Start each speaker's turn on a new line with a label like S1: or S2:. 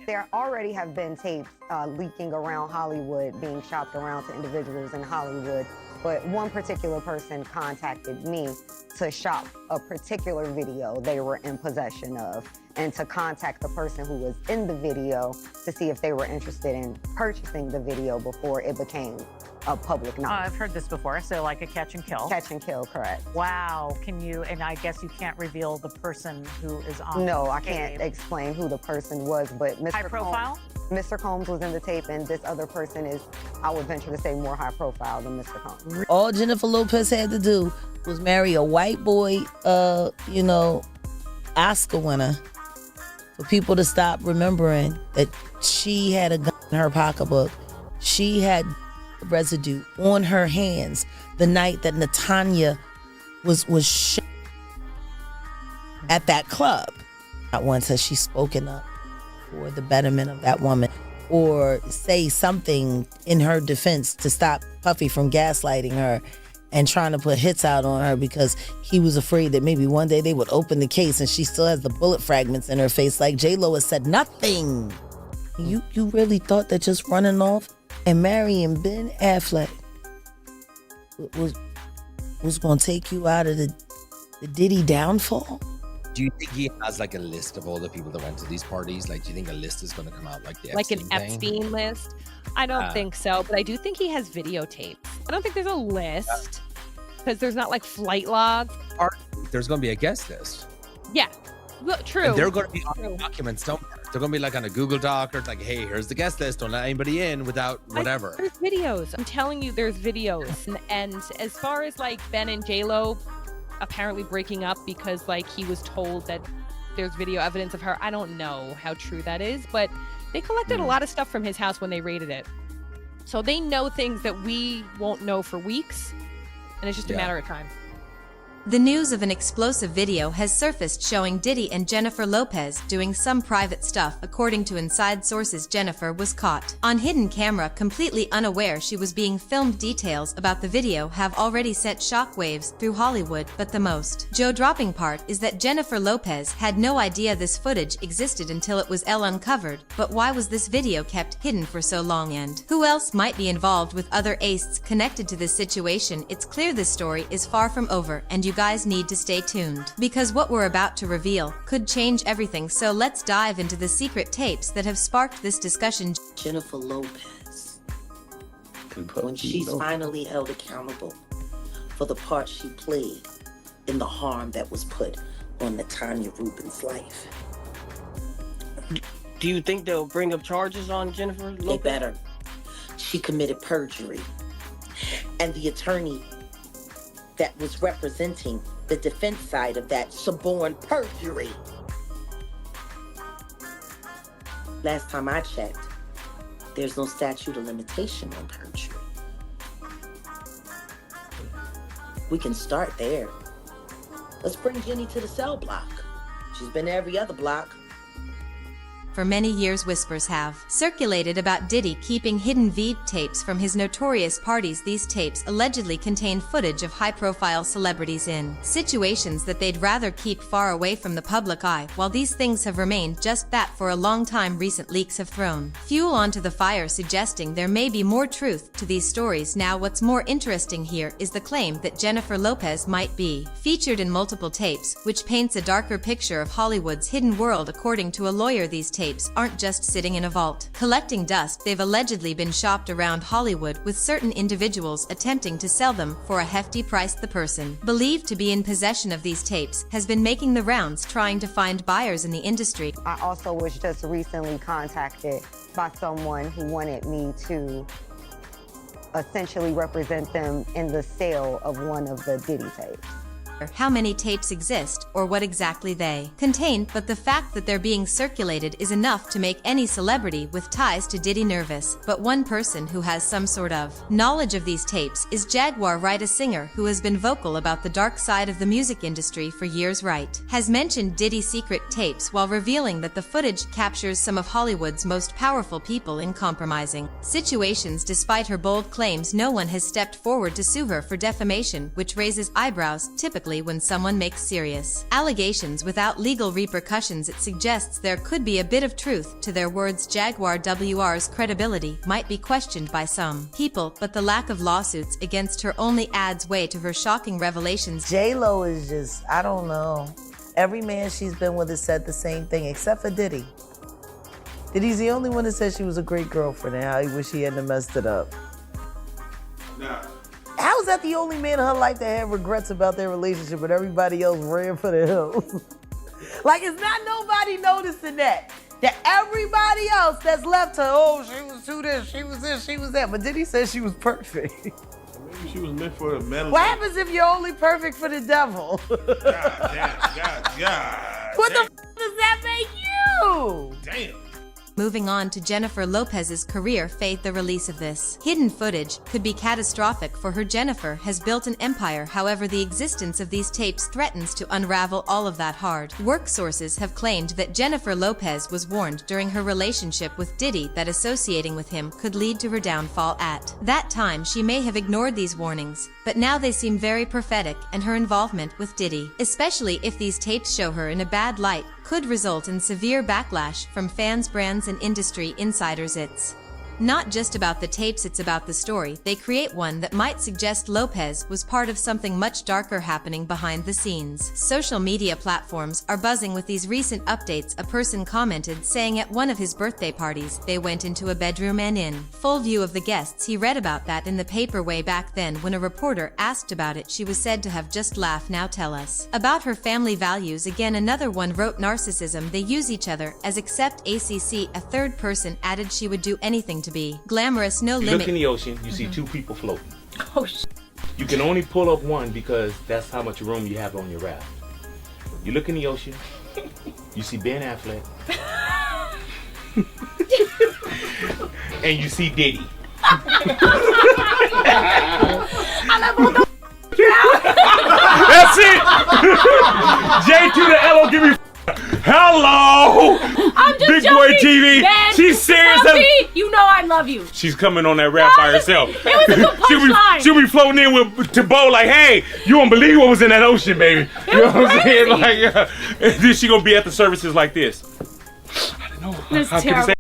S1: There already have been tapes leaking around Hollywood, being shopped around to individuals in Hollywood, but one particular person contacted me to shop a particular video they were in possession of, and to contact the person who was in the video to see if they were interested in purchasing the video before it became a public knowledge.
S2: I've heard this before, so like a catch and kill.
S1: Catch and kill, correct.
S2: Wow, can you, and I guess you can't reveal the person who is on
S1: No,
S2: the
S1: I can't explain who the person was, but
S2: High profile?
S1: Mr. Combs was in the tape, and this other person is, I would venture to say, more high profile than Mr. Combs.
S3: All Jennifer Lopez had to do was marry a white boy, Oscar winner, for people to stop remembering that she had a gun in her pocketbook. She had residue on her hands the night that Natanya was shot at that club. Not once has she spoken up for the betterment of that woman or say something in her defense to stop Puffy from gaslighting her and trying to put hits out on her because he was afraid that maybe one day they would open the case and she still has the bullet fragments in her face. Like J Lo has said nothing. You really thought that just running off and marrying Ben Affleck was going to take you out of the Diddy downfall?
S4: Do you think he has like a list of all the people that went to these parties? Like, do you think a list is going to come out like the
S5: like
S4: Epstein
S5: an Epstein list? I don't think so, but I do think he has videotapes. I don't think there's a list because there's not like flight logs.
S4: There's going to be a guest list.
S5: Yeah, well, true.
S4: And they're going to be on documents somewhere. They're going to be like on a Google Doc or it's like, hey, here's the guest list. Don't let anybody in without whatever.
S5: There's videos. I'm telling you, there's videos. And as far as like Ben and J Lo apparently breaking up because like he was told that there's video evidence of her, I don't know how true that is, but they collected a lot of stuff from his house when they raided it. So they know things that we won't know for weeks, and it's just a matter of time.
S6: The news of an explosive video has surfaced showing Diddy and Jennifer Lopez doing some private stuff. According to inside sources, Jennifer was caught on hidden camera completely unaware she was being filmed. Details about the video have already sent shockwaves through Hollywood, but the most jaw-dropping part is that Jennifer Lopez had no idea this footage existed until it was uncovered. But why was this video kept hidden for so long, and who else might be involved with other aces connected to this situation? It's clear this story is far from over, and you guys need to stay tuned because what we're about to reveal could change everything. So let's dive into the secret tapes that have sparked this discussion.
S7: Jennifer Lopez, when she's finally held accountable for the part she played in the harm that was put on Natanya Rubin's life.
S8: Do you think they'll bring up charges on Jennifer Lopez?
S7: They better. She committed perjury. And the attorney that was representing the defense side of that suborned perjury. Last time I checked, there's no statute of limitation on perjury. We can start there. Let's bring Jenny to the cell block. She's been to every other block.
S6: For many years, whispers have circulated about Diddy keeping hidden tapes from his notorious parties. These tapes allegedly contain footage of high-profile celebrities in situations that they'd rather keep far away from the public eye. While these things have remained just that for a long time, recent leaks have thrown fuel onto the fire, suggesting there may be more truth to these stories. Now, what's more interesting here is the claim that Jennifer Lopez might be featured in multiple tapes, which paints a darker picture of Hollywood's hidden world. According to a lawyer, these tapes aren't just sitting in a vault collecting dust. They've allegedly been shopped around Hollywood, with certain individuals attempting to sell them for a hefty price. The person believed to be in possession of these tapes has been making the rounds, trying to find buyers in the industry.
S1: I also was just recently contacted by someone who wanted me to essentially represent them in the sale of one of the Diddy tapes.
S6: How many tapes exist or what exactly they contain, but the fact that they're being circulated is enough to make any celebrity with ties to Diddy nervous. But one person who has some sort of knowledge of these tapes is Jaguar Wright, a singer who has been vocal about the dark side of the music industry for years. Wright has mentioned Diddy's secret tapes while revealing that the footage captures some of Hollywood's most powerful people in compromising situations. Despite her bold claims, no one has stepped forward to sue her for defamation, which raises eyebrows. Typical publicly when someone makes serious allegations without legal repercussions. It suggests there could be a bit of truth to their words. Jaguar WR's credibility might be questioned by some people, but the lack of lawsuits against her only adds weight to her shocking revelations.
S3: J Lo is just, I don't know. Every man she's been with has said the same thing, except for Diddy. Diddy's the only one that said she was a great girlfriend and how he wish he hadn't messed it up.
S9: Nah.
S3: How is that the only man in her life that had regrets about their relationship, but everybody else ran for the hills? Like, it's not nobody noticing that. That everybody else that's left her, oh, she was too this, she was this, she was that. But Diddy said she was perfect.
S9: Maybe she was meant for a medal.
S3: What happens if you're only perfect for the devil?
S9: God.
S3: What the f does that make you?
S9: Damn.
S6: Moving on to Jennifer Lopez's career fate. The release of this hidden footage could be catastrophic for her. Jennifer has built an empire, however the existence of these tapes threatens to unravel all of that hard work. Sources have claimed that Jennifer Lopez was warned during her relationship with Diddy that associating with him could lead to her downfall. At that time she may have ignored these warnings, but now they seem very prophetic, and her involvement with Diddy, especially if these tapes show her in a bad light, could result in severe backlash from fans, brands, and industry insiders. It's not just about the tapes, it's about the story they create, one that might suggest Lopez was part of something much darker happening behind the scenes. Social media platforms are buzzing with these recent updates. A person commented saying at one of his birthday parties they went into a bedroom and in full view of the guests. He read about that in the paper way back then. When a reporter asked about it, she was said to have just laughed. Now tell us about her family values. Again, another one wrote, narcissism, they use each other as except ACC. A third person added she would do anything to be glamorous, no limit.
S10: You look in the ocean, you see two people floating. Oh shit. You can only pull up one because that's how much room you have on your raft. You look in the ocean, you see Ben Affleck, and you see Diddy. That's it. J to the L, give me. Hello!
S11: I'm just
S10: Big
S11: joking.
S10: Boy TV.
S11: Ben,
S10: She's serious.
S11: You know I love you.
S10: She's coming on that rap by herself.
S11: It was a good punchline.
S10: she'll be floating in with to Bo like, hey, you won't believe what was in that ocean, baby. You know what I'm saying? Like, and then she gonna be at the services like this. I don't know.
S11: That's terrible.